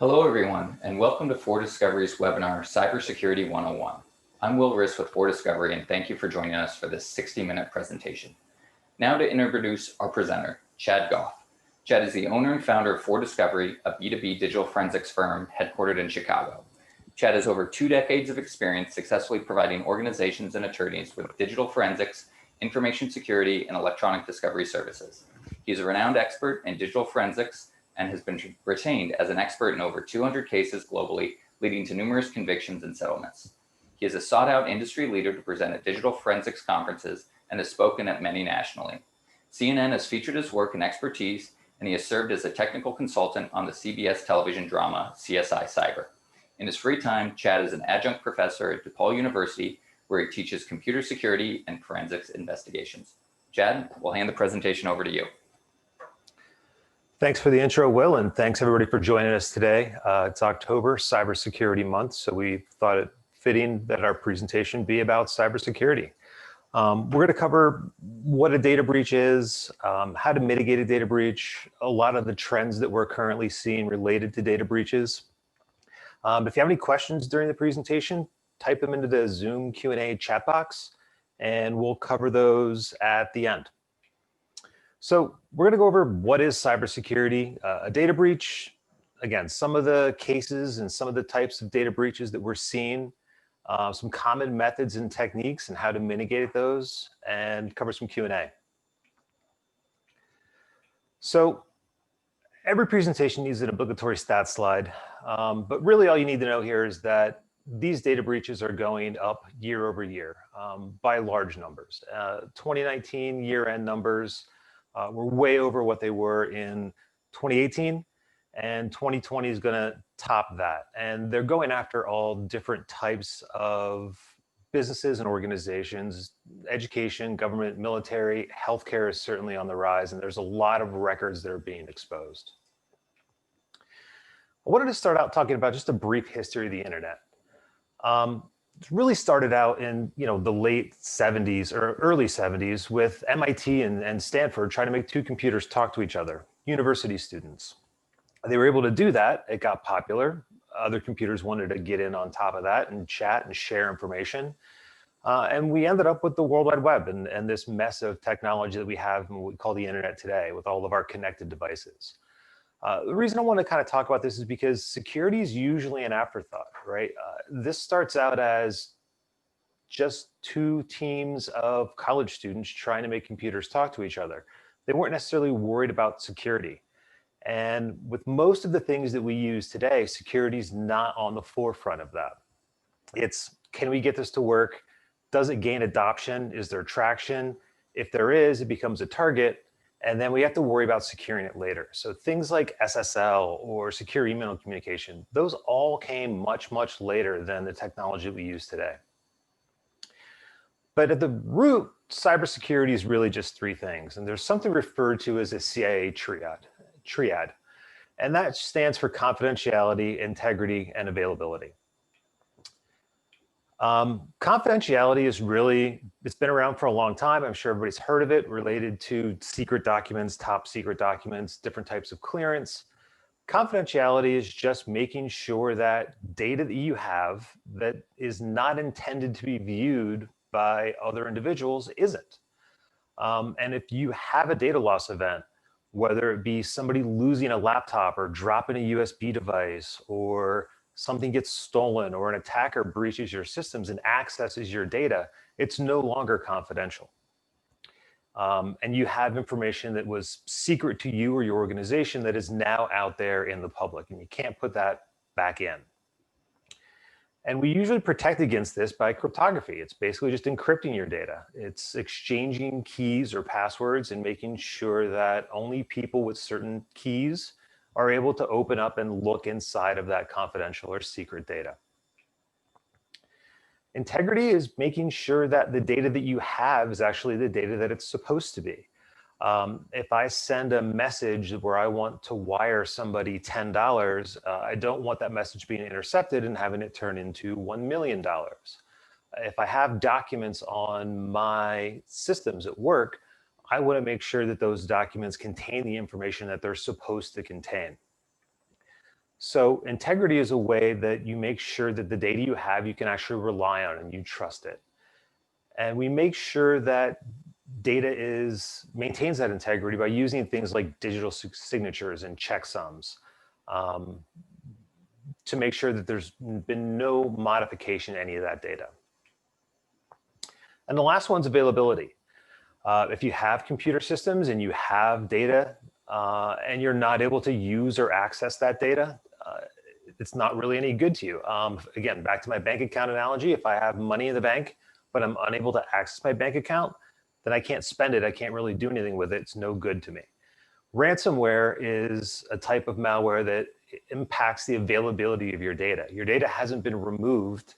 Hello, everyone, and welcome to ForDiscovery's webinar, Cybersecurity 101. I'm Will Riss with ForDiscovery, and thank you for joining us for this 60-minute presentation. Now to introduce our presenter, Chad Gough. Chad is the owner and founder of ForDiscovery, a B2B digital forensics firm headquartered in Chicago. Chad has over 2 decades of experience successfully providing organizations and attorneys with digital forensics, information security, and electronic discovery services. He is a renowned expert in digital forensics and has been retained as an expert in over 200 cases globally, leading to numerous convictions and settlements. He is a sought-out industry leader to present at digital forensics conferences and has spoken at many nationally. CNN has featured his work and expertise, and he has served as a technical consultant on the CBS television drama CSI Cyber. In his free time, Chad is an adjunct professor at DePaul University, where he teaches computer security and forensics investigations. Chad, we'll hand the presentation over to you. Thanks for the intro, Will, and thanks everybody for joining us today. It's October, Cybersecurity Month, so we thought it fitting that our presentation be about cybersecurity. We're going to cover what a data breach is, how to mitigate a data breach, a lot of the trends that we're currently seeing related to data breaches. If you have any questions during the presentation, type them into the Zoom Q&A chat box, and we'll cover those at the end. So we're going to go over what is cybersecurity, a data breach, again, some of the cases and some of the types of data breaches that we're seeing, some common methods and techniques and how to mitigate those, and cover some Q&A. So every presentation needs an obligatory stats slide, but really all you need to know here is that these data breaches are going up year over year by large numbers. 2019 year-end numbers were way over what they were in 2018, and 2020 is going to top that. And they're going after all different types of businesses and organizations, education, government, military, healthcare is certainly on the rise, and there's a lot of records that are being exposed. I wanted to start out talking about just a brief history of the internet. It really started out in the late 70s or early 70s with MIT and Stanford trying to make two computers talk to each other, university students. They were able to do that. It got popular. Other computers wanted to get in on top of that and chat and share information. And we ended up with the World Wide Web and this mess of technology that we have and what we call the internet today with all of our connected devices. The reason I want to kind of talk about this is because security is usually an afterthought, right? This starts out as just two teams of college students trying to make computers talk to each other. They weren't necessarily worried about security. And with most of the things that we use today, security is not on the forefront of that. It's, can we get this to work? Does it gain adoption? Is there traction? If there is, it becomes a target. And then we have to worry about securing it later. So things like SSL or secure email communication, those all came much, much later than the technology we use today. But at the root, cybersecurity is really just three things. And there's something referred to as a CIA triad. And that stands for confidentiality, integrity, and availability. Confidentiality is really, it's been around for a long time. I'm sure everybody's heard of it, related to secret documents, top secret documents, different types of clearance. Confidentiality is just making sure that data that you have that is not intended to be viewed by other individuals isn't. And if you have a data loss event, whether it be somebody losing a laptop or dropping a USB device, or something gets stolen, or an attacker breaches your systems and accesses your data, it's no longer confidential. And you have information that was secret to you or your organization that is now out there in the public, and you can't put that back in. And we usually protect against this by cryptography. It's basically just encrypting your data. It's exchanging keys or passwords and making sure that only people with certain keys are able to open up and look inside of that confidential or secret data. Integrity is making sure that the data that you have is actually the data that it's supposed to be. If I send a message where I want to wire somebody $10, I don't want that message being intercepted and having it turn into $1 million. If I have documents on my systems at work, I want to make sure that those documents contain the information that they're supposed to contain. So integrity is a way that you make sure that the data you have, you can actually rely on and you trust it. And we make sure that data maintains that integrity by using things like digital signatures and checksums to make sure that there's been no modification in any of that data. And the last one's availability. If you have computer systems and you have data and you're not able to use or access that data, it's not really any good to you. Again, back to my bank account analogy, if I have money in the bank, but I'm unable to access my bank account, then I can't spend it. I can't really do anything with it. It's no good to me. Ransomware is a type of malware that impacts the availability of your data. Your data hasn't been removed.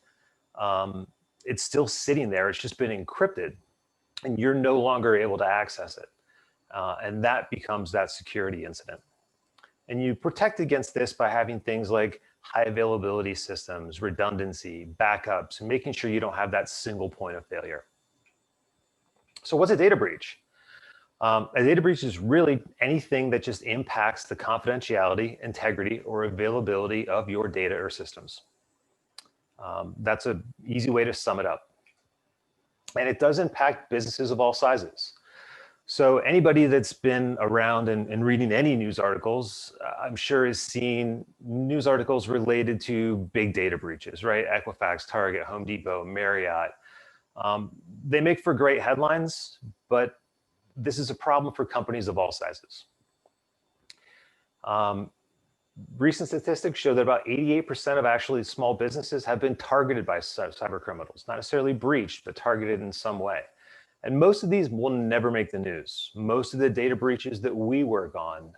It's still sitting there. It's just been encrypted, and you're no longer able to access it. And that becomes that security incident. And you protect against this by having things like high availability systems, redundancy, backups, and making sure you don't have that single point of failure. So what's a data breach? A data breach is really anything that just impacts the confidentiality, integrity, or availability of your data or systems. That's an easy way to sum it up. And it does impact businesses of all sizes. So anybody that's been around and reading any news articles, I'm sure has seen news articles related to big data breaches, right? Equifax, Target, Home Depot, Marriott. They make for great headlines, but this is a problem for companies of all sizes. Recent statistics show that about 88% of actually small businesses have been targeted by cyber criminals, not necessarily breached, but targeted in some way. And most of these will never make the news. Most of the data breaches that we work on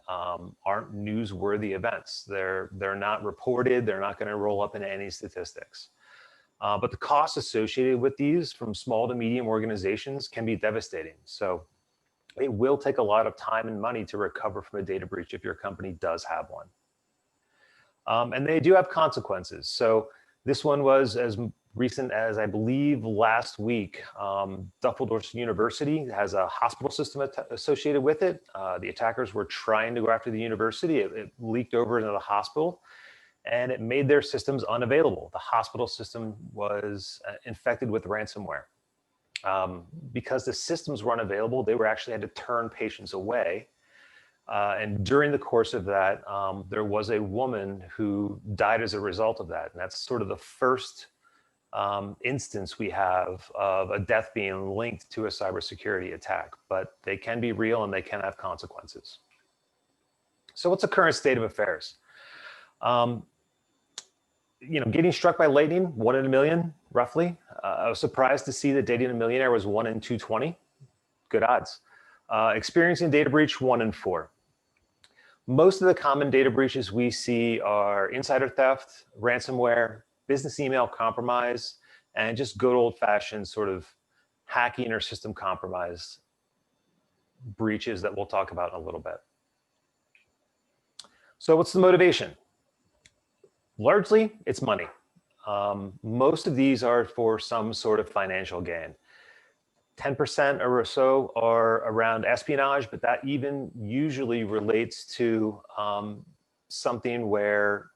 aren't newsworthy events. They're not reported. They're not going to roll up in any statistics. But the costs associated with these from small to medium organizations can be devastating. So it will take a lot of time and money to recover from a data breach if your company does have one. And they do have consequences. So this one was as recent as, I believe, last week. Dusseldorf University has a hospital system associated with it. The attackers were trying to go after the university. It leaked over into the hospital, and it made their systems unavailable. The hospital system was infected with ransomware. Because the systems were unavailable, they actually had to turn patients away. And during the course of that, there was a woman who died as a result of that. And that's sort of the first instance we have of a death being linked to a cybersecurity attack, but they can be real and they can have consequences. So what's the current state of affairs? Getting struck by lightning, 1 in a million, roughly. I was surprised to see that dating a millionaire was 1 in 220. Good odds. Experiencing data breach, 1 in 4. Most of the common data breaches we see are insider theft, ransomware, business email compromise, and just good old-fashioned sort of hacking or system compromise breaches that we'll talk about in a little bit. So what's the motivation? Largely, it's money. Most of these are for some sort of financial gain. 10% or so are around espionage, but that even usually relates to something where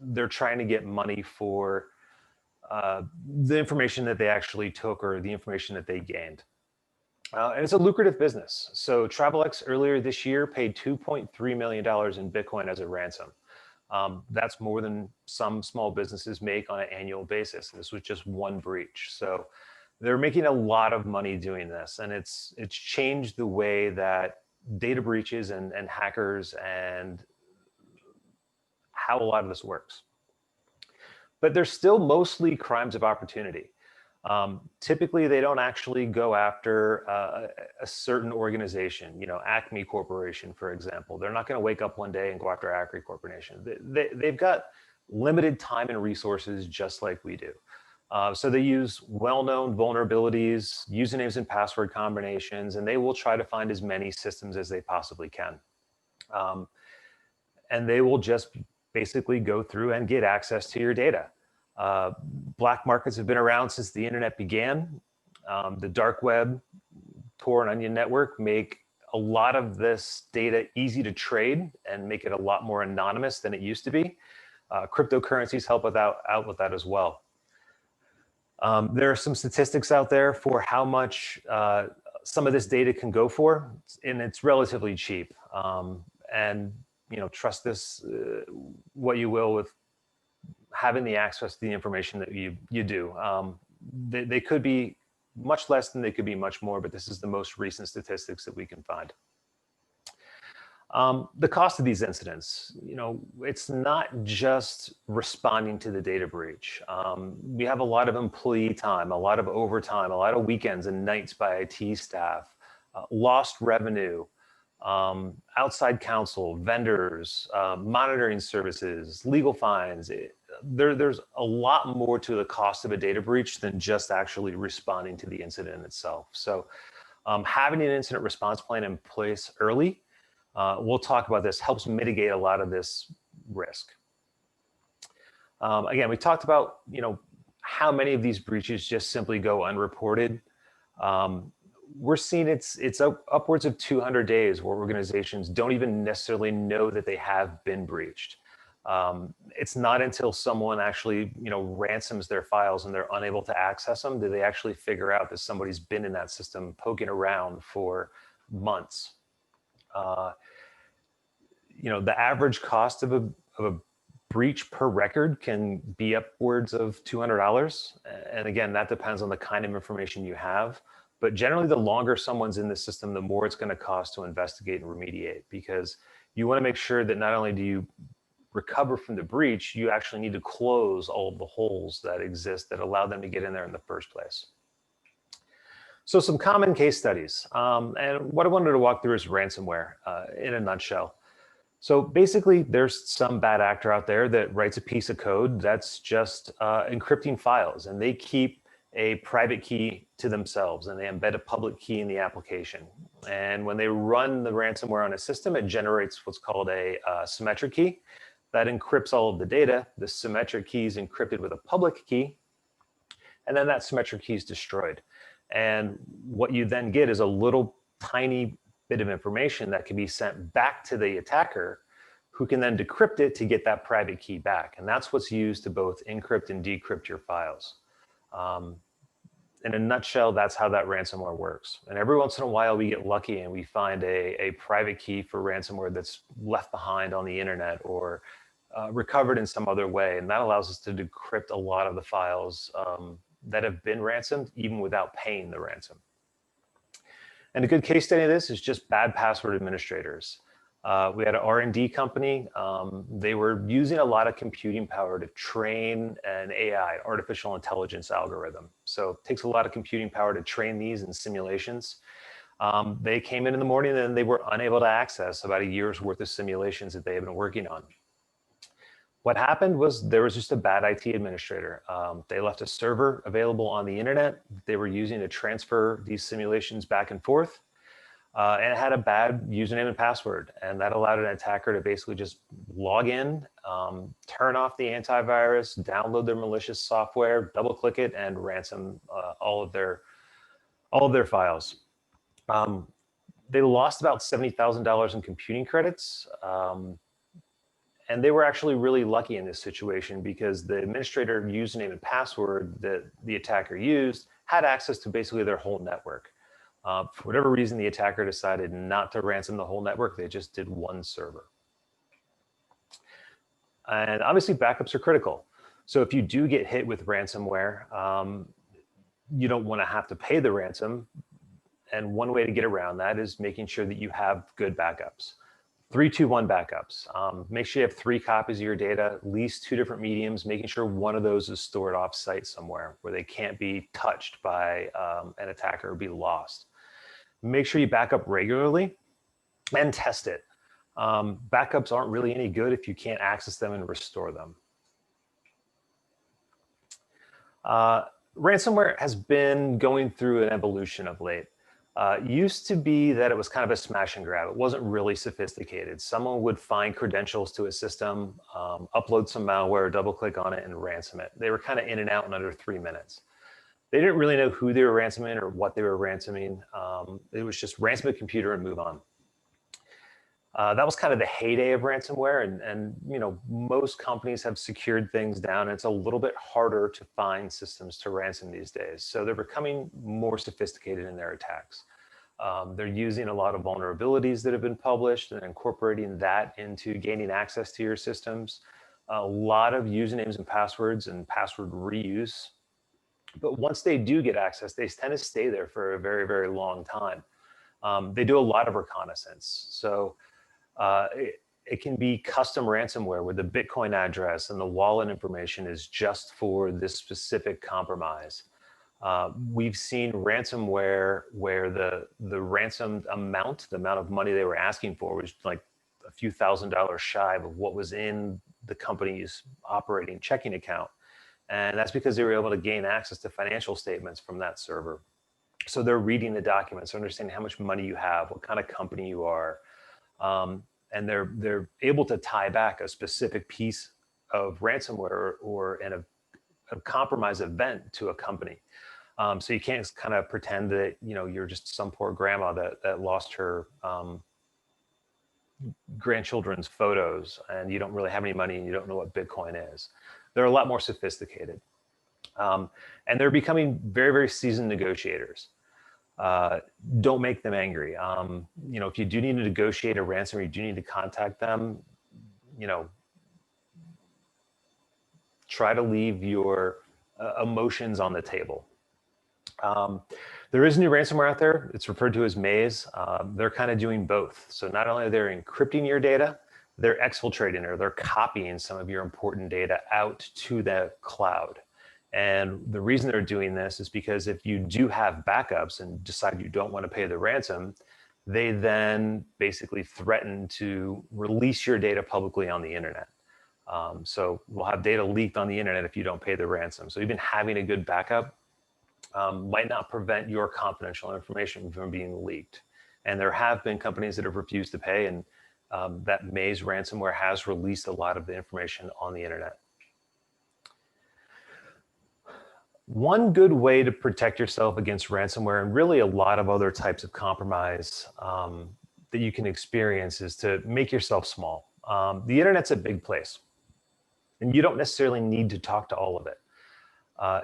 they're trying to get money for the information that they actually took or the information that they gained. And it's a lucrative business. So TravelX earlier this year paid $2.3 million in Bitcoin as a ransom. That's more than some small businesses make on an annual basis. This was just one breach. So they're making a lot of money doing this, and it's changed the way that data breaches and hackers and how a lot of this works. But they're still mostly crimes of opportunity. Typically, they don't actually go after a certain organization, Acme Corporation, for example. They're not going to wake up one day and go after Acme Corporation. They've got limited time and resources just like we do. So they use well-known vulnerabilities, usernames and password combinations, and they will try to find as many systems as they possibly can. And they will just basically go through and get access to your data. Black markets have been around since the internet began. The dark web, Tor and Onion network make a lot of this data easy to trade and make it a lot more anonymous than it used to be. Cryptocurrencies help out with that as well. There are some statistics out there for how much some of this data can go for, and it's relatively cheap. And trust this what you will with having the access to the information that you do. They could be much less than they could be much more, but this is the most recent statistics that we can find. The cost of these incidents, it's not just responding to the data breach. We have a lot of employee time, a lot of overtime, a lot of weekends and nights by IT staff, lost revenue, outside counsel, vendors, monitoring services, legal fines. There's a lot more to the cost of a data breach than just actually responding to the incident itself. So having an incident response plan in place early, we'll talk about this, helps mitigate a lot of this risk. Again, we talked about how many of these breaches just simply go unreported. We're seeing it's upwards of 200 days where organizations don't even necessarily know that they have been breached. It's not until someone actually ransoms their files and they're unable to access them do they actually figure out that somebody's been in that system poking around for months. The average cost of a breach per record can be upwards of $200. And again, that depends on the kind of information you have. But generally, the longer someone's in the system, the more it's going to cost to investigate and remediate, because you want to make sure that not only do you recover from the breach, you actually need to close all of the holes that exist that allow them to get in there in the first place. So some common case studies. And what I wanted to walk through is ransomware in a nutshell. So basically, there's some bad actor out there that writes a piece of code that's just encrypting files, and they keep a private key to themselves, and they embed a public key in the application. And when they run the ransomware on a system, it generates what's called a symmetric key that encrypts all of the data. The symmetric key is encrypted with a public key, and then that symmetric key is destroyed. And what you then get is a little tiny bit of information that can be sent back to the attacker, who can then decrypt it to get that private key back. And that's what's used to both encrypt and decrypt your files. In a nutshell, that's how that ransomware works. And every once in a while, we get lucky and we find a private key for ransomware that's left behind on the internet or recovered in some other way. And that allows us to decrypt a lot of the files that have been ransomed, even without paying the ransom. And a good case study of this is just bad password administrators. We had an R&D company. They were using a lot of computing power to train an AI, artificial intelligence algorithm. So it takes a lot of computing power to train these in simulations. They came in the morning and they were unable to access about a year's worth of simulations that they had been working on. What happened was there was just a bad IT administrator. They left a server available on the internet they were using to transfer these simulations back and forth. And it had a bad username and password. And that allowed an attacker to basically just log in, turn off the antivirus, download their malicious software, double click it, and ransom all of their files. They lost about $70,000 in computing credits. And they were actually really lucky in this situation because the administrator username and password that the attacker used had access to basically their whole network. For whatever reason, the attacker decided not to ransom the whole network. They just did one server. And obviously, backups are critical. So if you do get hit with ransomware, you don't want to have to pay the ransom. And one way to get around that is making sure that you have good backups. 3-2-1 backups. Make sure you have 3 copies of your data, at least 2 different mediums, making sure one of those is stored off-site somewhere where they can't be touched by an attacker or be lost. Make sure you back up regularly and test it. Backups aren't really any good if you can't access them and restore them. Ransomware has been going through an evolution of late. Used to be that it was kind of a smash and grab. It wasn't really sophisticated. Someone would find credentials to a system, upload some malware, double click on it, and ransom it. They were kind of in and out in under 3 minutes. They didn't really know who they were ransoming or what they were ransoming. It was just ransom a computer and move on. That was kind of the heyday of ransomware, and most companies have secured things down. It's a little bit harder to find systems to ransom these days, so they're becoming more sophisticated in their attacks. They're using a lot of vulnerabilities that have been published and incorporating that into gaining access to your systems. A lot of usernames and passwords and password reuse. But once they do get access, they tend to stay there for a very, very long time. They do a lot of reconnaissance. So it can be custom ransomware where the Bitcoin address and the wallet information is just for this specific compromise. We've seen ransomware where the ransomed amount, the amount of money they were asking for, was like a few $1,000s shy of what was in the company's operating checking account. And that's because they were able to gain access to financial statements from that server. So they're reading the documents, understanding how much money you have, what kind of company you are. And they're able to tie back a specific piece of ransomware or a compromise event to a company. So you can't kind of pretend that you're just some poor grandma that lost her grandchildren's photos and you don't really have any money and you don't know what Bitcoin is. They're a lot more sophisticated. And they're becoming very, very seasoned negotiators. Don't make them angry. If you do need to negotiate a ransom, or you do need to contact them, try to leave your emotions on the table. There is new ransomware out there. It's referred to as Maze. They're kind of doing both. So not only are they encrypting your data, they're exfiltrating or they're copying some of your important data out to the cloud. And the reason they're doing this is because if you do have backups and decide you don't want to pay the ransom, they then basically threaten to release your data publicly on the internet. So we'll have data leaked on the internet if you don't pay the ransom. So even having a good backup might not prevent your confidential information from being leaked. And there have been companies that have refused to pay, and that Maze ransomware has released a lot of the information on the internet. One good way to protect yourself against ransomware and really a lot of other types of compromise that you can experience is to make yourself small. The internet's a big place, and you don't necessarily need to talk to all of it.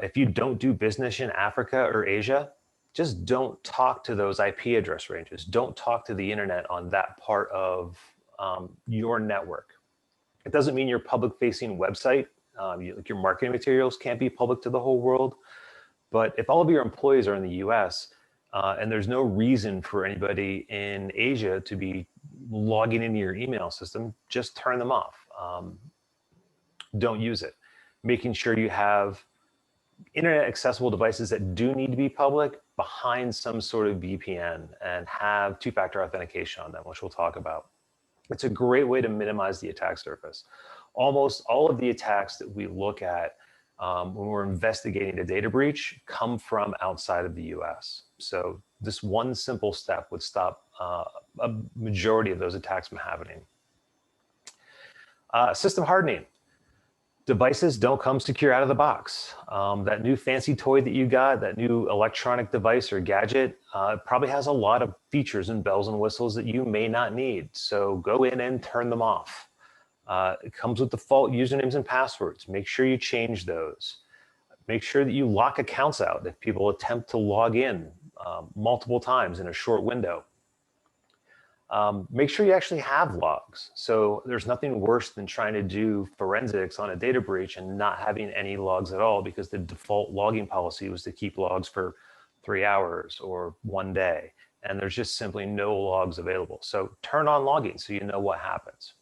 If you don't do business in Africa or Asia, just don't talk to those IP address ranges. Don't talk to the internet on that part of your network. It doesn't mean your public-facing website, your marketing materials can't be public to the whole world. But if all of your employees are in the US and there's no reason for anybody in Asia to be logging into your email system, just turn them off. Don't use it. Making sure you have internet accessible devices that do need to be public behind some sort of VPN and have two-factor authentication on them, which we'll talk about. It's a great way to minimize the attack surface. Almost all of the attacks that we look at when we're investigating a data breach come from outside of the US. So this one simple step would stop a majority of those attacks from happening. System hardening. Devices don't come secure out of the box. That new fancy toy that you got, that new electronic device or gadget, probably has a lot of features and bells and whistles that you may not need. So go in and turn them off. It comes with default usernames and passwords. Make sure you change those. Make sure that you lock accounts out if people attempt to log in multiple times in a short window. Make sure you actually have logs. So there's nothing worse than trying to do forensics on a data breach and not having any logs at all because the default logging policy was to keep logs for 3 hours or 1 day. And there's just simply no logs available. So turn on logging so you know what happens.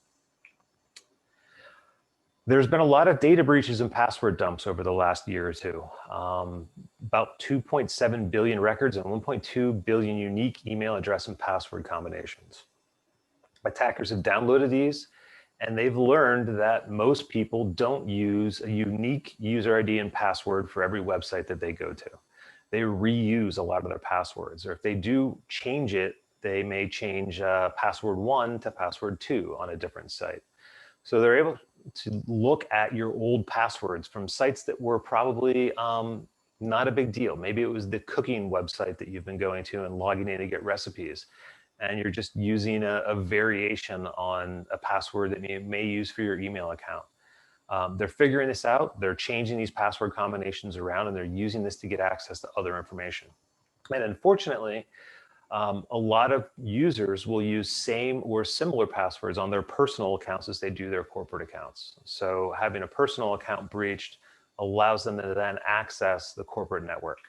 There's been a lot of data breaches and password dumps over the last year or two. About 2.7 billion records and 1.2 billion unique email address and password combinations. Attackers have downloaded these, and they've learned that most people don't use a unique user ID and password for every website that they go to. They reuse a lot of their passwords, or if they do change it, they may change password 1 to password 2 on a different site. So they're able to look at your old passwords from sites that were probably not a big deal. Maybe it was the cooking website that you've been going to and logging in to get recipes. and you're just using a variation on a password that you may use for your email account. They're figuring this out. They're changing these password combinations around, and they're using this to get access to other information. And unfortunately, a lot of users will use same or similar passwords on their personal accounts as they do their corporate accounts. So having a personal account breached allows them to then access the corporate network.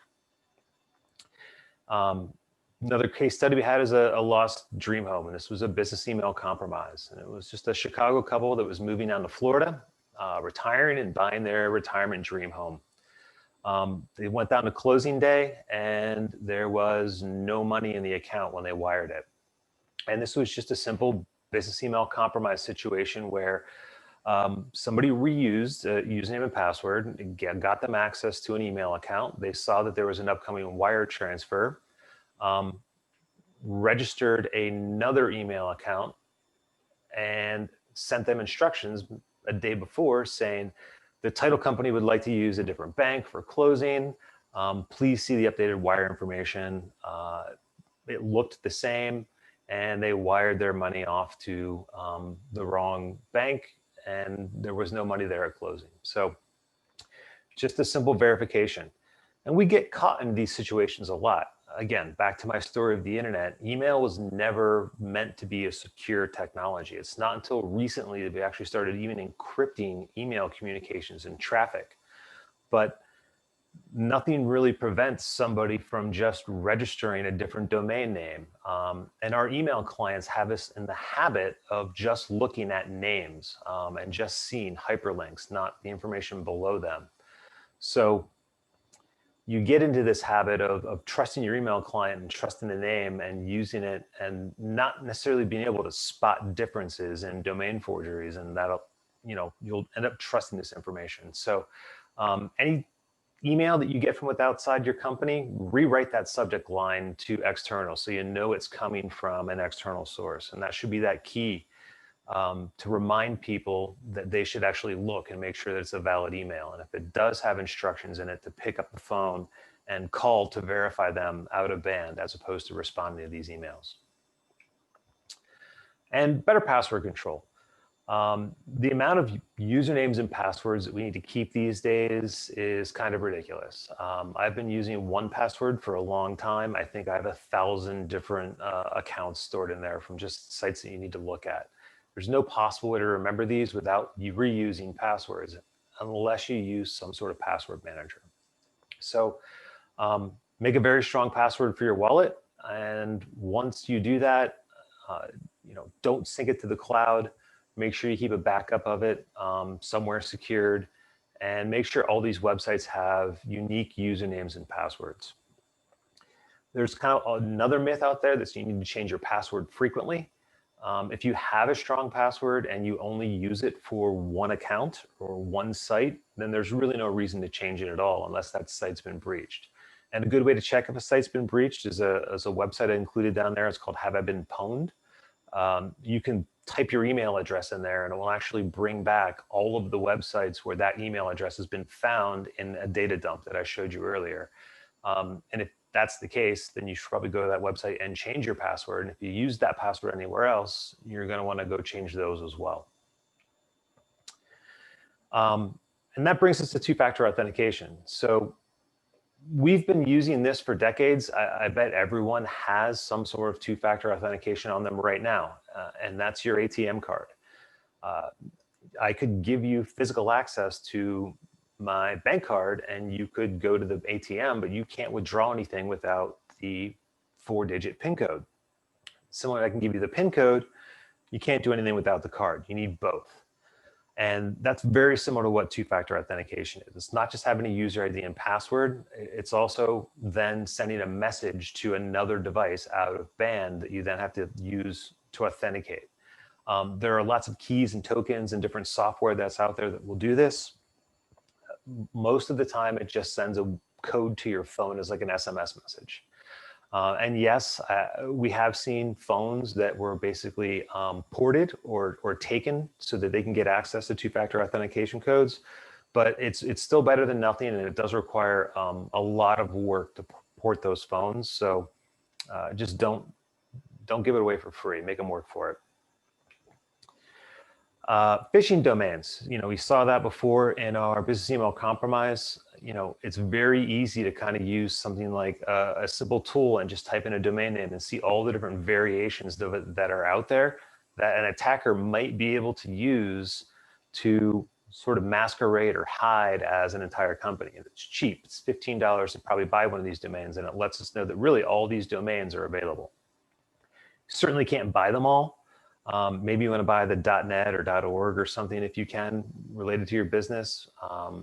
Another case study we had is a lost dream home, and this was a business email compromise. And it was just a Chicago couple that was moving down to Florida, retiring and buying their retirement dream home. They went down to closing day, and there was no money in the account when they wired it. And this was just a simple business email compromise situation where somebody reused a username and password, got them access to an email account. They saw that there was an upcoming wire transfer, registered another email account, and sent them instructions a day before saying, the title company would like to use a different bank for closing. Please see the updated wire information. It looked the same, and they wired their money off to the wrong bank, and there was no money there at closing. So just a simple verification. And we get caught in these situations a lot. Again, back to my story of the internet, email was never meant to be a secure technology. It's not until recently that we actually started even encrypting email communications and traffic. But nothing really prevents somebody from just registering a different domain name. And our email clients have us in the habit of just looking at names and just seeing hyperlinks, not the information below them. So you get into this habit of trusting your email client and trusting the name and using it and not necessarily being able to spot differences in domain forgeries, and that'll, you'll end up trusting this information. So any email that you get from outside your company, rewrite that subject line to external so you know it's coming from an external source. And that should be that key to remind people that they should actually look and make sure that it's a valid email. And if it does have instructions in it, to pick up the phone and call to verify them out of band as opposed to responding to these emails. And better password control. The amount of usernames and passwords that we need to keep these days is kind of ridiculous. I've been using 1Password for a long time. I think I have 1,000 different accounts stored in there from just sites that you need to look at. There's no possible way to remember these without you reusing passwords unless you use some sort of password manager. So make a very strong password for your wallet. And once you do that, don't sync it to the cloud. Make sure you keep a backup of it somewhere secured, and make sure all these websites have unique usernames and passwords. There's kind of another myth out there that you need to change your password frequently. If you have a strong password and you only use it for one account or one site, then there's really no reason to change it at all unless that site's been breached. And a good way to check if a site's been breached is a website I included down there. It's called Have I Been Pwned? You can type your email address in there and it will actually bring back all of the websites where that email address has been found in a data dump that I showed you earlier. And if that's the case, then you should probably go to that website and change your password. And if you use that password anywhere else, you're going to want to go change those as well. And that brings us to two-factor authentication. So we've been using this for decades. I bet everyone has some sort of two-factor authentication on them right now, and that's your ATM card. I could give you physical access to my bank card and you could go to the ATM, but you can't withdraw anything without the 4-digit PIN code. Similarly, I can give you the PIN code. You can't do anything without the card. You need both. And that's very similar to what two-factor authentication is. It's not just having a user ID and password. It's also then sending a message to another device out of band that you then have to use to authenticate. There are lots of keys and tokens and different software that's out there that will do this. Most of the time, it just sends a code to your phone as like an SMS message. And yes, we have seen phones that were basically ported or taken so that they can get access to two-factor authentication codes, but it's still better than nothing, and it does require a lot of work to port those phones. So just don't Don't give it away for free. Make them work for it. Phishing domains, we saw that before in our business email compromise. It's very easy to kind of use something like a simple tool and just type in a domain name and see all the different variations of it that are out there that an attacker might be able to use to sort of masquerade or hide as an entire company. And it's cheap. It's $15 to probably buy one of these domains, and it lets us know that really all these domains are available. You certainly can't buy them all. Maybe you want to buy the .net or .org or something if you can, related to your business,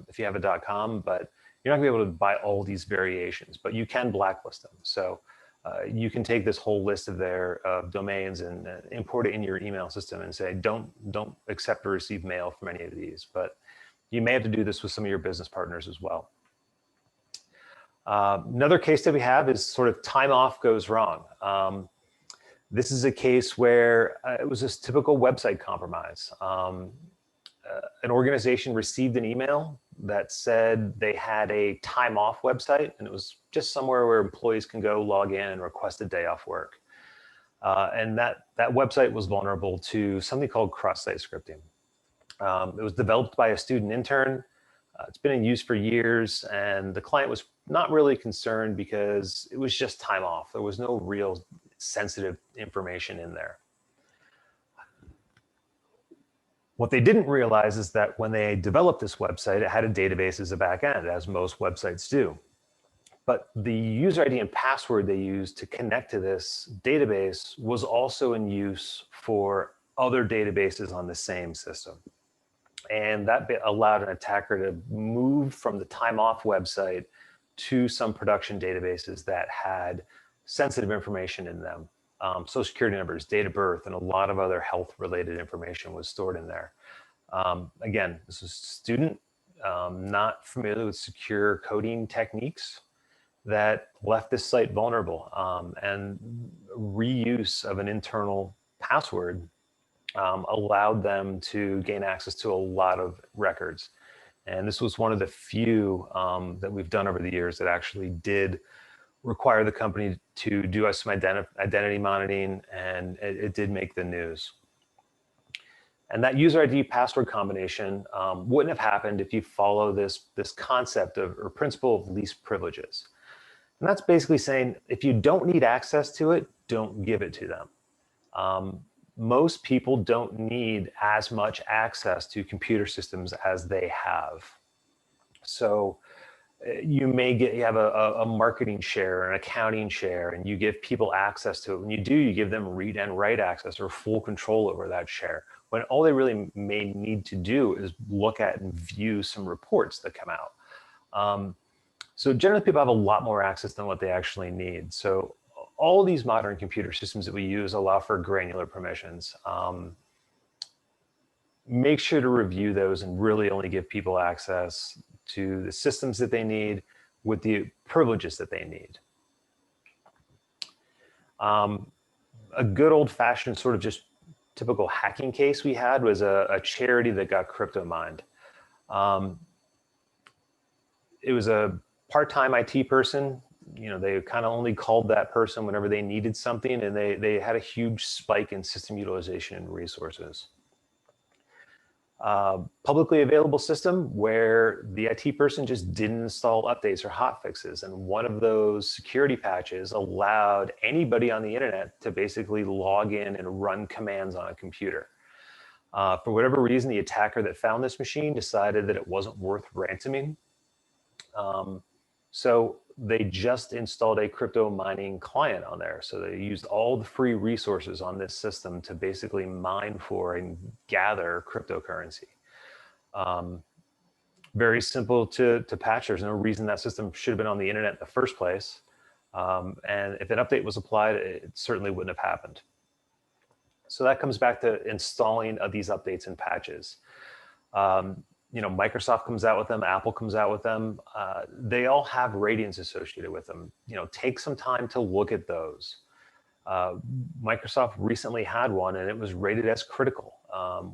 if you have a .com, but you're not going to be able to buy all these variations, but you can blacklist them. So you can take this whole list of their domains and import it in your email system and say, don't accept or receive mail from any of these, but you may have to do this with some of your business partners as well. Another case that we have is sort of time off goes wrong. This is a case where it was this typical website compromise. An organization received an email that said they had a time off website, and it was just somewhere where employees can go log in and request a day off work. And that website was vulnerable to something called cross-site scripting. It was developed by a student intern. It's been in use for years, and the client was not really concerned because it was just time off. There was no real sensitive information in there. What they didn't realize is that when they developed this website, it had a database as a back end, as most websites do. But the user ID and password they used to connect to this database was also in use for other databases on the same system. And that allowed an attacker to move from the time off website to some production databases that had sensitive information in them. Social security numbers, date of birth, and a lot of other health related information was stored in there. Again, this is a student not familiar with secure coding techniques that left this site vulnerable, and reuse of an internal password allowed them to gain access to a lot of records. And this was one of the few that we've done over the years that actually did require the company to do some identity monitoring, and it did make the news. And that user ID password combination wouldn't have happened if you follow this concept of, or principle of least privileges. And that's basically saying, if you don't need access to it, don't give it to them. Most people don't need as much access to computer systems as they have. So you have a marketing share, an accounting share, and you give people access to it. When you do, you give them read and write access or full control over that share, when all they really may need to do is look at and view some reports that come out. So generally people have a lot more access than what they actually need. So all these modern computer systems that we use allow for granular permissions. Make sure to review those and really only give people access to the systems that they need with the privileges that they need. A good old-fashioned sort of just typical hacking case we had was a charity that got crypto mined. It was a part-time IT person. They kind of only called that person whenever they needed something, and they had a huge spike in system utilization and resources. Publicly available system where the IT person just didn't install updates or hotfixes. And one of those security patches allowed anybody on the internet to basically log in and run commands on a computer. For whatever reason, the attacker that found this machine decided that it wasn't worth ransoming. So they just installed a crypto mining client on there. So they used all the free resources on this system to basically mine for and gather cryptocurrency. Very simple to patch. There's no reason that system should have been on the internet in the first place. And if an update was applied, it certainly wouldn't have happened. So that comes back to installing these updates and patches. Microsoft comes out with them, Apple comes out with them. They all have ratings associated with them. Take some time to look at those. Microsoft recently had one and it was rated as critical.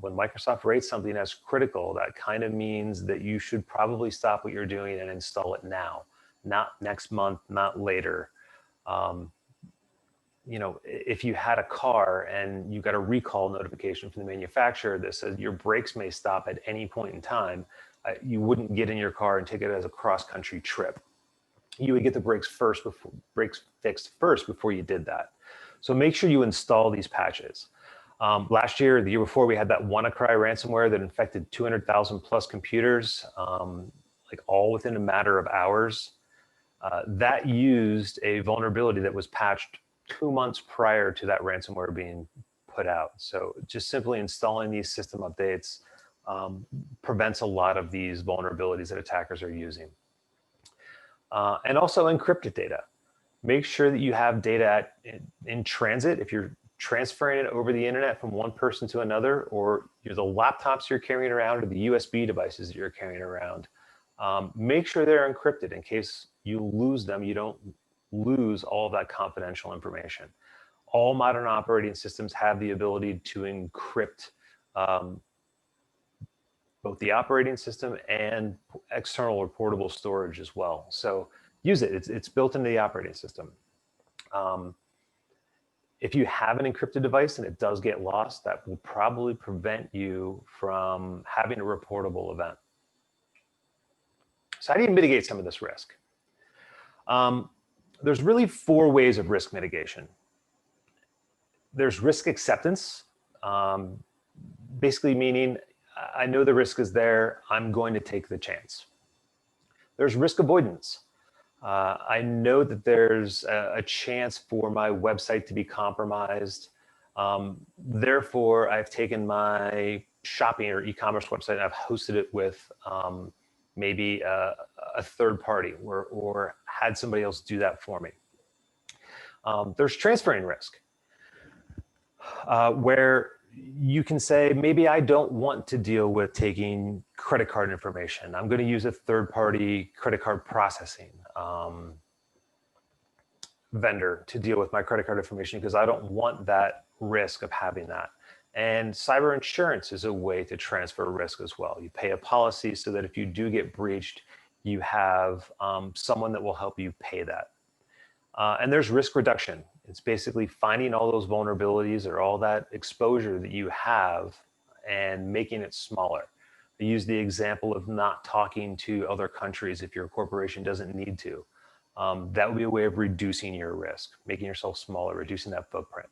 When Microsoft rates something as critical, that kind of means that you should probably stop what you're doing and install it now, not next month, not later. if you had a car and you got a recall notification from the manufacturer that says your brakes may stop at any point in time, you wouldn't get in your car and take it as a cross-country trip. You would get the brakes fixed first before you did that. So make sure you install these patches. Last year, the year before, we had that WannaCry ransomware that infected 200,000 plus computers, like all within a matter of hours. That used a vulnerability that was patched 2 months prior to that ransomware being put out. So just simply installing these system updates prevents a lot of these vulnerabilities that attackers are using. And also encrypted data. Make sure that you have data in transit. If you're transferring it over the internet from one person to another, or the laptops you're carrying around, or the USB devices that you're carrying around, make sure they're encrypted in case you lose them. You don't lose all of that confidential information. All modern operating systems have the ability to encrypt both the operating system and external or portable storage as well. So use it. It's built into the operating system. If you have an encrypted device and it does get lost, that will probably prevent you from having a reportable event. So how do you mitigate some of this risk? There's really 4 ways of risk mitigation. There's risk acceptance, basically meaning I know the risk is there, I'm going to take the chance. There's risk avoidance. I know that there's a chance for my website to be compromised. Therefore, I've taken my shopping or e-commerce website and I've hosted it with maybe a third party or had somebody else do that for me. There's transferring risk, where you can say, maybe I don't want to deal with taking credit card information. I'm going to use a third-party credit card processing vendor to deal with my credit card information because I don't want that risk of having that. And cyber insurance is a way to transfer risk as well. You pay a policy so that if you do get breached, you have someone that will help you pay that. And there's risk reduction. It's basically finding all those vulnerabilities or all that exposure that you have and making it smaller. I use the example of not talking to other countries if your corporation doesn't need to. That would be a way of reducing your risk, making yourself smaller, reducing that footprint.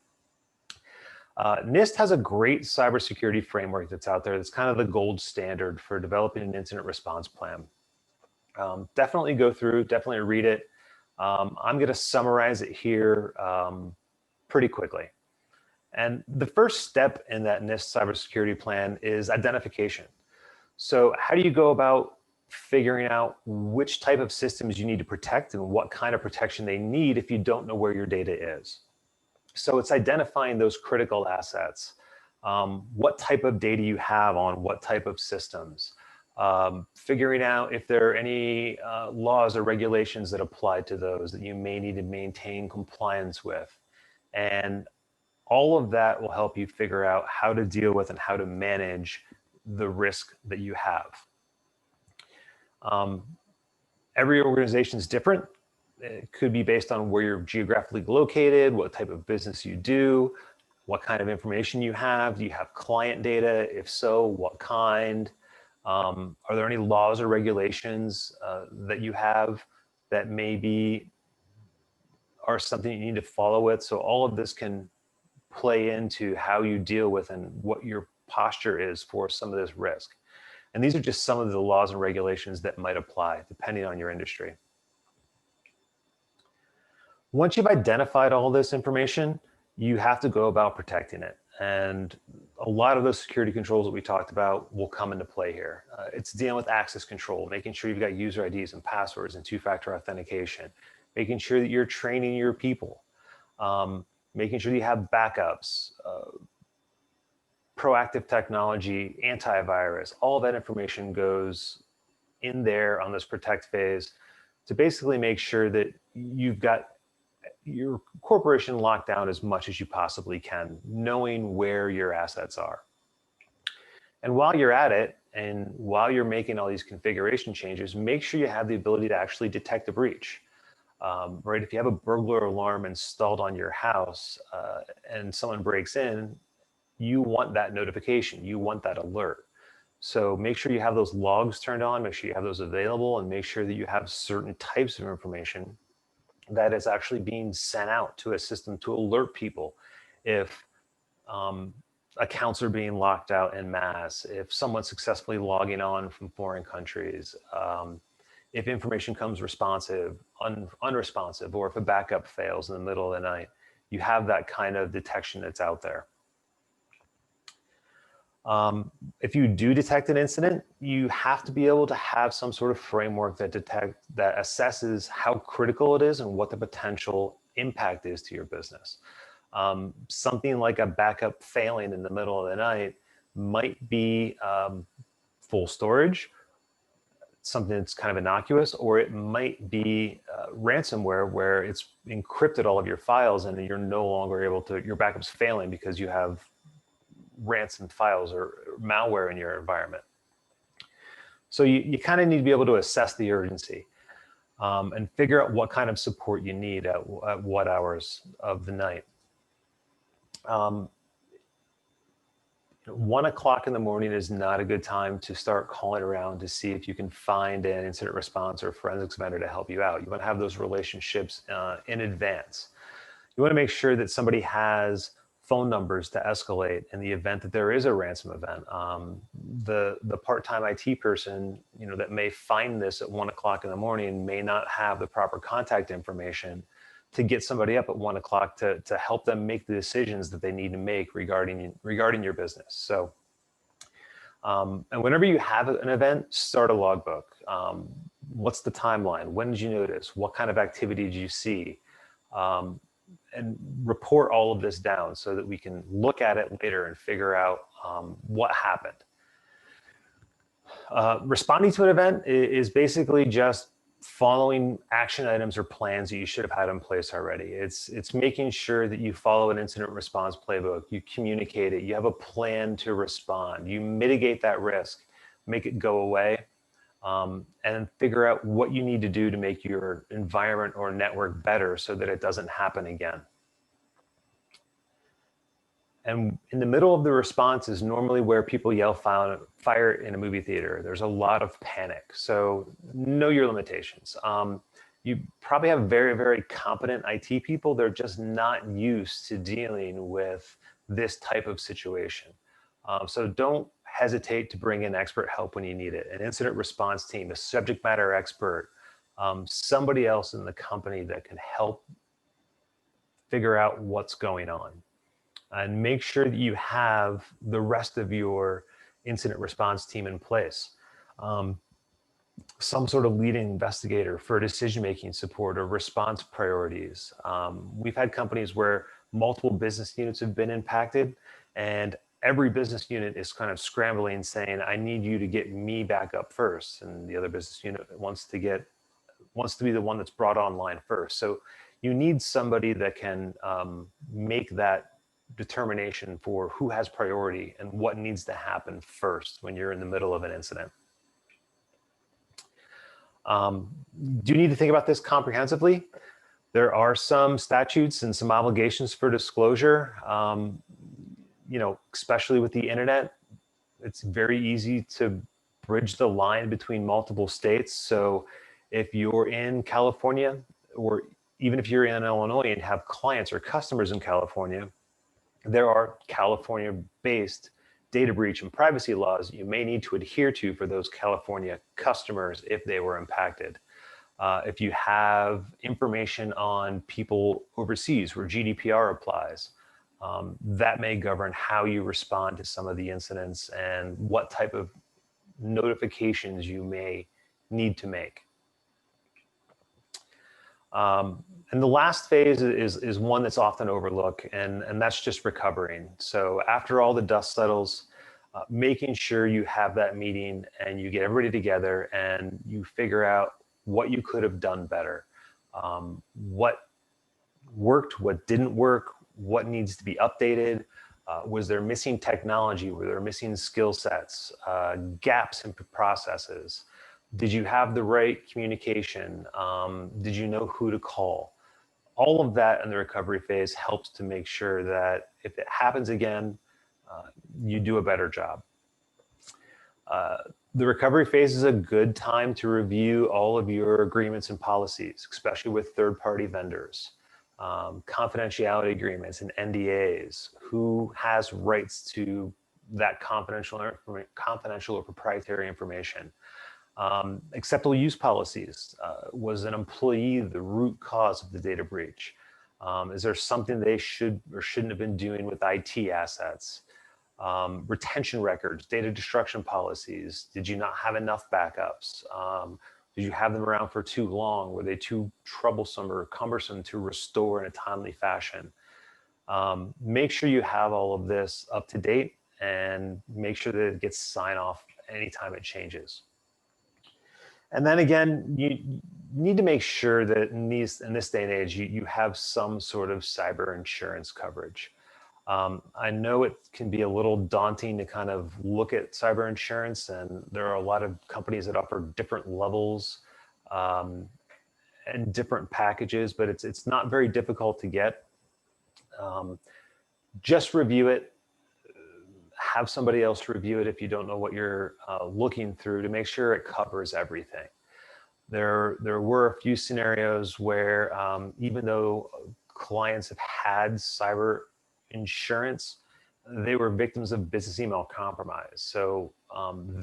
Nist has a great cybersecurity framework that's out there that's kind of the gold standard for developing an incident response plan. Definitely go through, definitely read it. I'm going to summarize it here pretty quickly. And the first step in that Nist cybersecurity plan is identification. So how do you go about figuring out which type of systems you need to protect and what kind of protection they need if you don't know where your data is? So it's identifying those critical assets, what type of data you have on what type of systems, figuring out if there are any laws or regulations that apply to those that you may need to maintain compliance with. And all of that will help you figure out how to deal with and how to manage the risk that you have. Every organization is different. It could be based on where you're geographically located, what type of business you do, what kind of information you have. Do you have client data? If so, what kind? Are there any laws or regulations that you have that maybe are something you need to follow with? So all of this can play into how you deal with and what your posture is for some of this risk. And these are just some of the laws and regulations that might apply depending on your industry. Once you've identified all this information, you have to go about protecting it. And a lot of those security controls that we talked about will come into play here. It's dealing with access control, making sure you've got user IDs and passwords and two-factor authentication, making sure that you're training your people, making sure that you have backups, proactive technology, antivirus. All of that information goes in there on this protect phase to basically make sure that you've got your corporation locked down as much as you possibly can, knowing where your assets are. And while you're at it, and while you're making all these configuration changes, make sure you have the ability to actually detect a breach. right? If you have a burglar alarm installed on your house and someone breaks in, you want that notification, you want that alert. So make sure you have those logs turned on, make sure you have those available, and make sure that you have certain types of information that is actually being sent out to a system to alert people if accounts are being locked out en masse, if someone's successfully logging on from foreign countries, if information comes responsive, unresponsive, or if a backup fails in the middle of the night, you have that kind of detection that's out there. If you do detect an incident, you have to be able to have some sort of framework that assesses how critical it is and what the potential impact is to your business. Something like a backup failing in the middle of the night might be full storage, something that's kind of innocuous, or it might be ransomware where it's encrypted all of your files and you're no longer able to, your backup's failing because you have ransom files or malware in your environment. So you kind of need to be able to assess the urgency and figure out what kind of support you need at what hours of the night. 1 o'clock in the morning is not a good time to start calling around to see if you can find an incident response or forensics vendor to help you out. You want to have those relationships in advance. You want to make sure that somebody has phone numbers to escalate in the event that there is a ransom event. The part-time IT person, that may find this at 1 o'clock in the morning may not have the proper contact information to get somebody up at 1 o'clock to help them make the decisions that they need to make regarding your business. So, and whenever you have an event, start a logbook. What's the timeline? When did you notice? What kind of activity did you see? And report all of this down so that we can look at it later and figure out what happened. Responding to an event is basically just following action items or plans that you should have had in place already. It's making sure that you follow an incident response playbook, you communicate it, you have a plan to respond, you mitigate that risk, make it go away, and figure out what you need to do to make your environment or network better so that it doesn't happen again. And in the middle of the response is normally where people yell fire in a movie theater. There's a lot of panic. So know your limitations. You probably have very, very competent IT people. They're just not used to dealing with this type of situation. So don't hesitate to bring in expert help when you need it. An incident response team, a subject matter expert, somebody else in the company that can help figure out what's going on. And make sure that you have the rest of your incident response team in place. Some sort of leading investigator for decision-making support or response priorities. We've had companies where multiple business units have been impacted, and every business unit is kind of scrambling saying, I need you to get me back up first. And the other business unit wants to be the one that's brought online first. So you need somebody that can make that determination for who has priority and what needs to happen first when you're in the middle of an incident. Do you need to think about this comprehensively? There are some statutes and some obligations for disclosure. Especially with the internet, it's very easy to bridge the line between multiple states. So if you're in California, or even if you're in Illinois and have clients or customers in California, there are California-based data breach and privacy laws you may need to adhere to for those California customers if they were impacted. If you have information on people overseas where GDPR applies, that may govern how you respond to some of the incidents and what type of notifications you may need to make. And the last phase is one that's often overlooked, and that's just recovering. So after all the dust settles, making sure you have that meeting and you get everybody together and you figure out what you could have done better, what worked, what didn't work, what needs to be updated. Was there missing technology? Were there missing skill sets, gaps in processes? Did you have the right communication? Did you know who to call? All of that in the recovery phase helps to make sure that if it happens again, you do a better job. The recovery phase is a good time to review all of your agreements and policies, especially with third-party vendors, confidentiality agreements and NDAs, who has rights to that confidential or proprietary information. Acceptable use policies. Was an employee the root cause of the data breach? Is there something they should or shouldn't have been doing with IT assets? Retention records, data destruction policies. Did you not have enough backups? Did you have them around for too long? Were they too troublesome or cumbersome to restore in a timely fashion? Make sure you have all of this up to date and make sure that it gets sign off anytime it changes. And then again, you need to make sure that in this day and age, you have some sort of cyber insurance coverage. I know it can be a little daunting to kind of look at cyber insurance, and there are a lot of companies that offer different levels and different packages, but it's not very difficult to get. Just review it. Have somebody else review it if you don't know what you're looking through, to make sure it covers everything. There were a few scenarios where even though clients have had cyber insurance, they were victims of business email compromise. So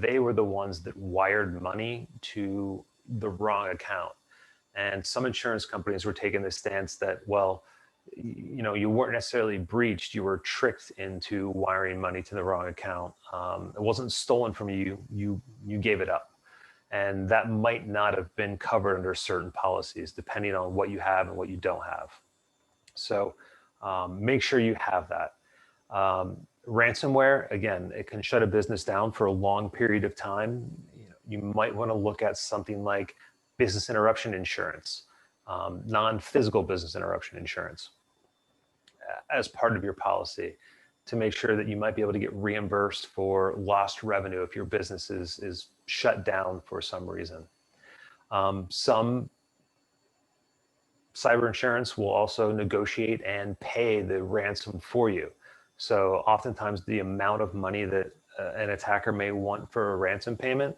they were the ones that wired money to the wrong account. And some insurance companies were taking the stance that, well, you weren't necessarily breached, you were tricked into wiring money to the wrong account. It wasn't stolen from you, you gave it up. And that might not have been covered under certain policies, depending on what you have and what you don't have. So make sure you have that. Ransomware, again, it can shut a business down for a long period of time. You might want to look at something like business interruption insurance, non-physical business interruption insurance as part of your policy, to make sure that you might be able to get reimbursed for lost revenue if your business is shut down for some reason. Some cyber insurance will also negotiate and pay the ransom for you. So oftentimes the amount of money that an attacker may want for a ransom payment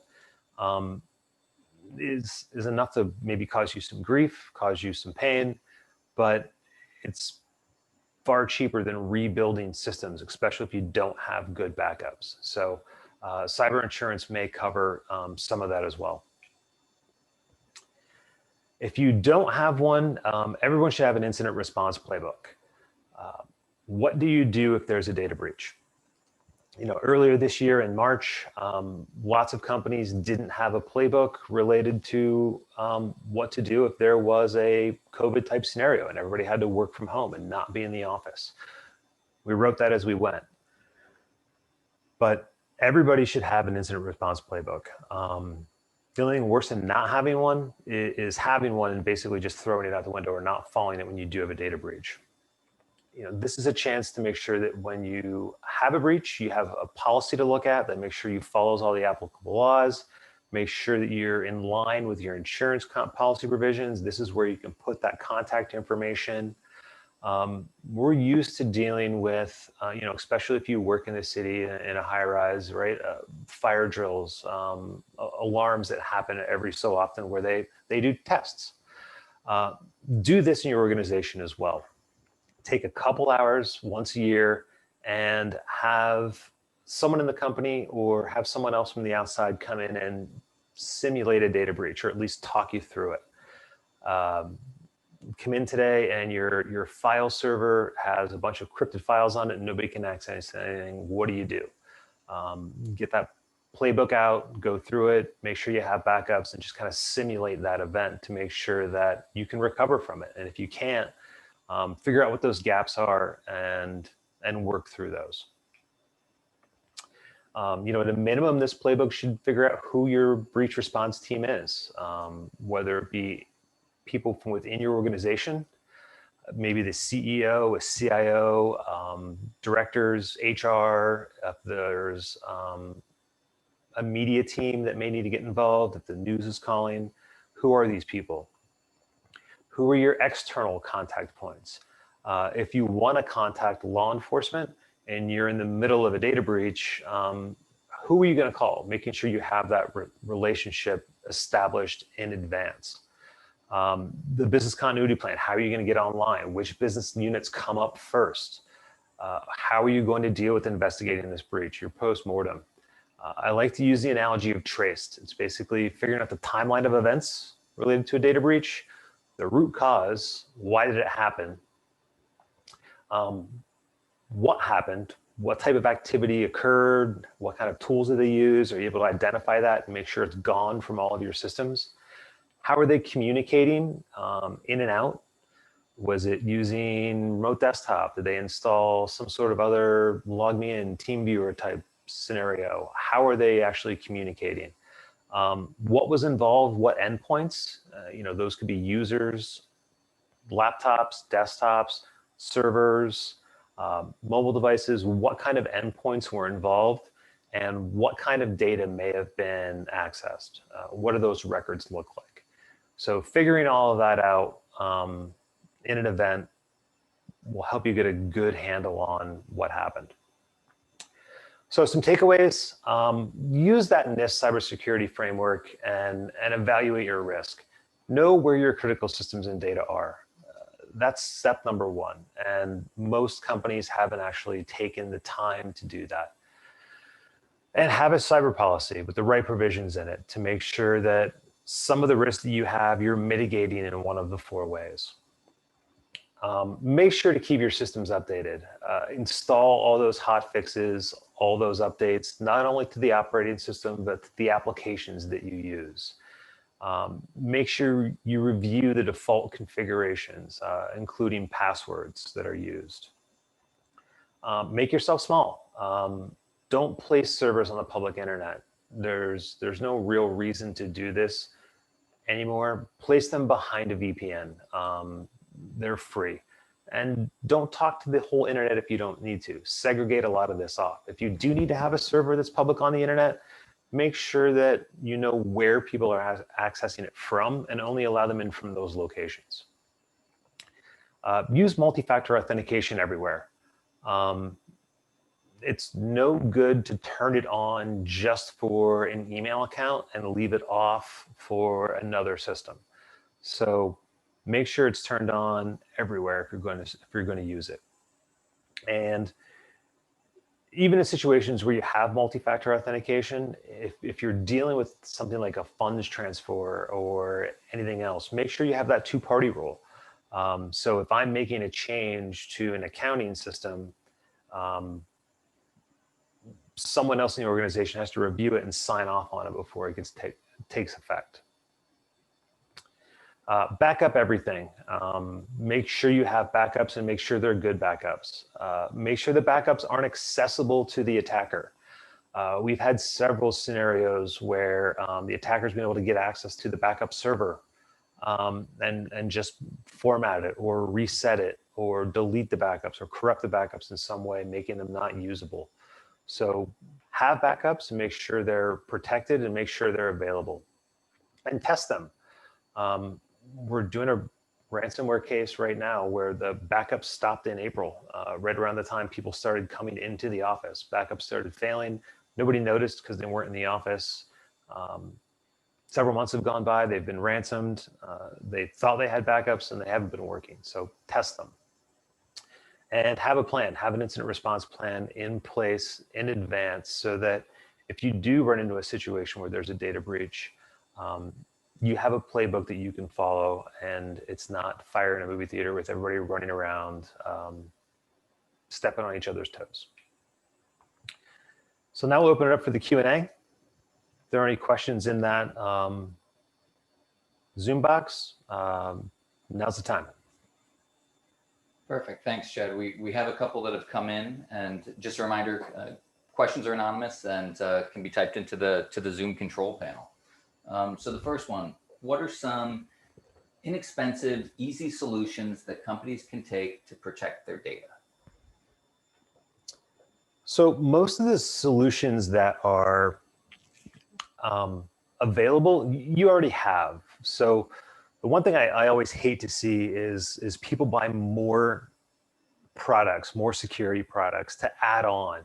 is enough to maybe cause you some grief, cause you some pain, but it's far cheaper than rebuilding systems, especially if you don't have good backups. So cyber insurance may cover some of that as well. If you don't have one, everyone should have an incident response playbook. What do you do if there's a data breach? Earlier this year in March, lots of companies didn't have a playbook related to what to do if there was a COVID type scenario and everybody had to work from home and not be in the office. We wrote that as we went. But everybody should have an incident response playbook. The only thing worse than not having one is having one and basically just throwing it out the window or not following it when you do have a data breach. This is a chance to make sure that when you have a breach, you have a policy to look at that makes sure you follows all the applicable laws, make sure that you're in line with your insurance policy provisions. This is where you can put that contact information. We're used to dealing with, especially if you work in the city in a high rise, right? Fire drills, alarms that happen every so often where they do tests. Do this in your organization as well. Take a couple hours once a year and have someone in the company or have someone else from the outside come in and simulate a data breach, or at least talk you through it. Come in today and your file server has a bunch of encrypted files on it and nobody can access anything. What do you do? Get that playbook out, go through it, make sure you have backups, and just kind of simulate that event to make sure that you can recover from it. And if you can't, figure out what those gaps are and work through those. At a minimum, this playbook should figure out who your breach response team is, whether it be people from within your organization, maybe the CEO, a CIO, directors, HR, if there's a media team that may need to get involved, if the news is calling, who are these people? Who are your external contact points? If you want to contact law enforcement and you're in the middle of a data breach, who are you going to call? Making sure you have that relationship established in advance. The business continuity plan, how are you going to get online? Which business units come up first? How are you going to deal with investigating this breach, your post-mortem? I like to use the analogy of traced. It's basically figuring out the timeline of events related to a data breach, the root cause, why did it happen, what happened, what type of activity occurred, what kind of tools did they use, are you able to identify that and make sure it's gone from all of your systems? How are they communicating in and out? Was it using remote desktop? Did they install some sort of other log me in TeamViewer type scenario? How are they actually communicating? What was involved? What endpoints? Those could be users, laptops, desktops, servers, mobile devices. What kind of endpoints were involved? And what kind of data may have been accessed? What do those records look like? So figuring all of that out in an event will help you get a good handle on what happened. So some takeaways, use that Nist cybersecurity framework and evaluate your risk. Know where your critical systems and data are. That's step number one. And most companies haven't actually taken the time to do that. And have a cyber policy with the right provisions in it to make sure that some of the risks that you have, you're mitigating in one of the 4 ways. Make sure to keep your systems updated. Install all those hot fixes, all those updates, not only to the operating system, but to the applications that you use. Make sure you review the default configurations, including passwords that are used. Make yourself small. Don't place servers on the public internet. There's no real reason to do this anymore. Place them behind a VPN. They're free. And don't talk to the whole internet if you don't need to. Segregate a lot of this off. If you do need to have a server that's public on the internet, make sure that you know where people are accessing it from and only allow them in from those locations. Use multi-factor authentication everywhere. It's no good to turn it on just for an email account and leave it off for another system. So make sure it's turned on everywhere if you're going to use it. And even in situations where you have multi-factor authentication, if you're dealing with something like a funds transfer or anything else, make sure you have that 2-party rule. So if I'm making a change to an accounting system, someone else in the organization has to review it and sign off on it before it takes effect. Backup everything. Make sure you have backups and make sure they're good backups. Make sure the backups aren't accessible to the attacker. We've had several scenarios where the attacker's been able to get access to the backup server and just format it or reset it or delete the backups or corrupt the backups in some way, making them not usable. So have backups and make sure they're protected and make sure they're available and test them. We're doing a ransomware case right now where the backups stopped in April, right around the time people started coming into the office. Backups started failing. Nobody noticed because they weren't in the office. Several months have gone by. They've been ransomed. They thought they had backups and they haven't been working. So test them. And have a plan, have an incident response plan in place in advance so that if you do run into a situation where there's a data breach, you have a playbook that you can follow and it's not fire in a movie theater with everybody running around, stepping on each other's toes. So now we'll open it up for the Q&A. If there are any questions in that Zoom box, now's the time. Perfect. Thanks, Chad. We have a couple that have come in, and just a reminder, questions are anonymous and can be typed into the Zoom control panel. So the first one, what are some inexpensive, easy solutions that companies can take to protect their data? So most of the solutions that are available, you already have. So the one thing I always hate to see is people buy more products, more security products to add on.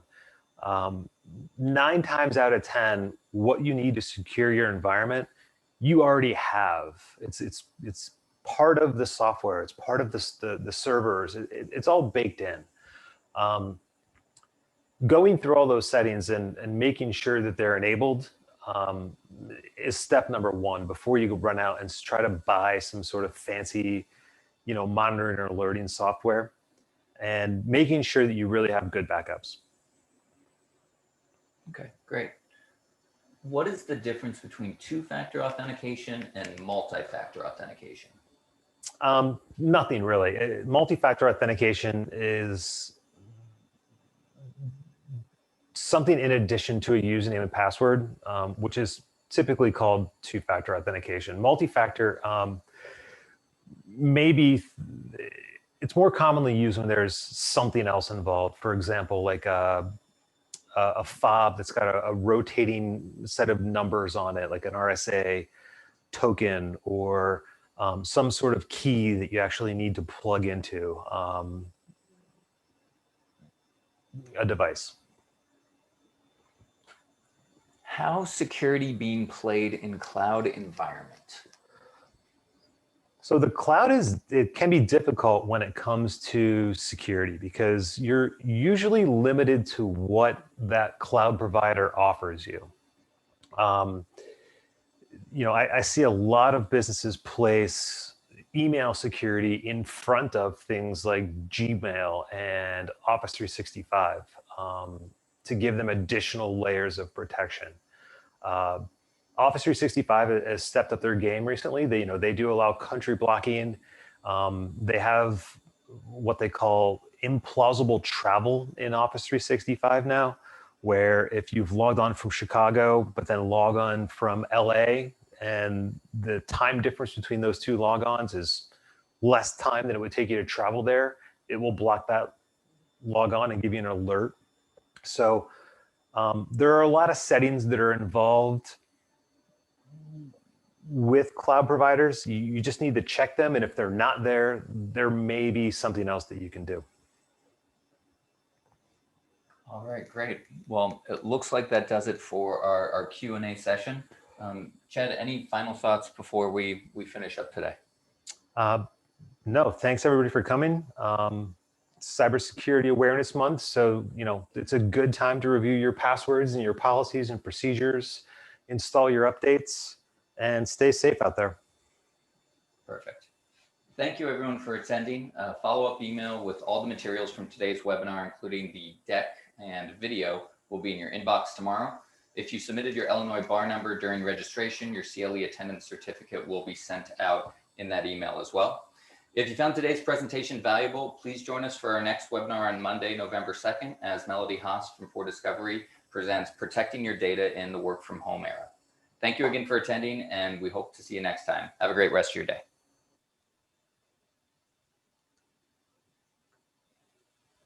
9 times out of 10, what you need to secure your environment, you already have. It's part of the software. It's part of the servers. It's all baked in. Going through all those settings and making sure that they're enabled is step number one before you run out and try to buy some sort of fancy, monitoring or alerting software, and making sure that you really have good backups. Okay, great. What is the difference between two-factor authentication and multi-factor authentication? Nothing really. Multi-factor authentication is something in addition to a username and password, which is typically called two-factor authentication. Multi-factor, maybe it's more commonly used when there's something else involved. For example, like a fob that's got a rotating set of numbers on it, like an RSA token, or some sort of key that you actually need to plug into a device. How's security being played in cloud environment? So the cloud it can be difficult when it comes to security because you're usually limited to what that cloud provider offers you. I see a lot of businesses place email security in front of things like Gmail and Office 365 to give them additional layers of protection. Office 365 has stepped up their game recently. They do allow country blocking. They have what they call implausible travel in Office 365 now, where if you've logged on from Chicago, but then log on from LA, and the time difference between those two logons is less time than it would take you to travel there, it will block that log on and give you an alert. So there are a lot of settings that are involved with cloud providers. You just need to check them, and if they're not there, there may be something else that you can do. All right, great. Well, it looks like that does it for our Q&A session. Chad, any final thoughts before we finish up today? No, thanks everybody for coming. Cybersecurity Awareness Month, so it's a good time to review your passwords and your policies and procedures, install your updates, and stay safe out there. Perfect. Thank you everyone for attending. Follow-up email with all the materials from today's webinar, including the deck and video, will be in your inbox tomorrow. If you submitted your Illinois bar number during registration, your CLE attendance certificate will be sent out in that email as well. If you found today's presentation valuable, please join us for our next webinar on Monday, November 2nd, as Melody Haas from ForDiscovery presents Protecting Your Data in the Work from Home Era. Thank you again for attending, and we hope to see you next time. Have a great rest of your day.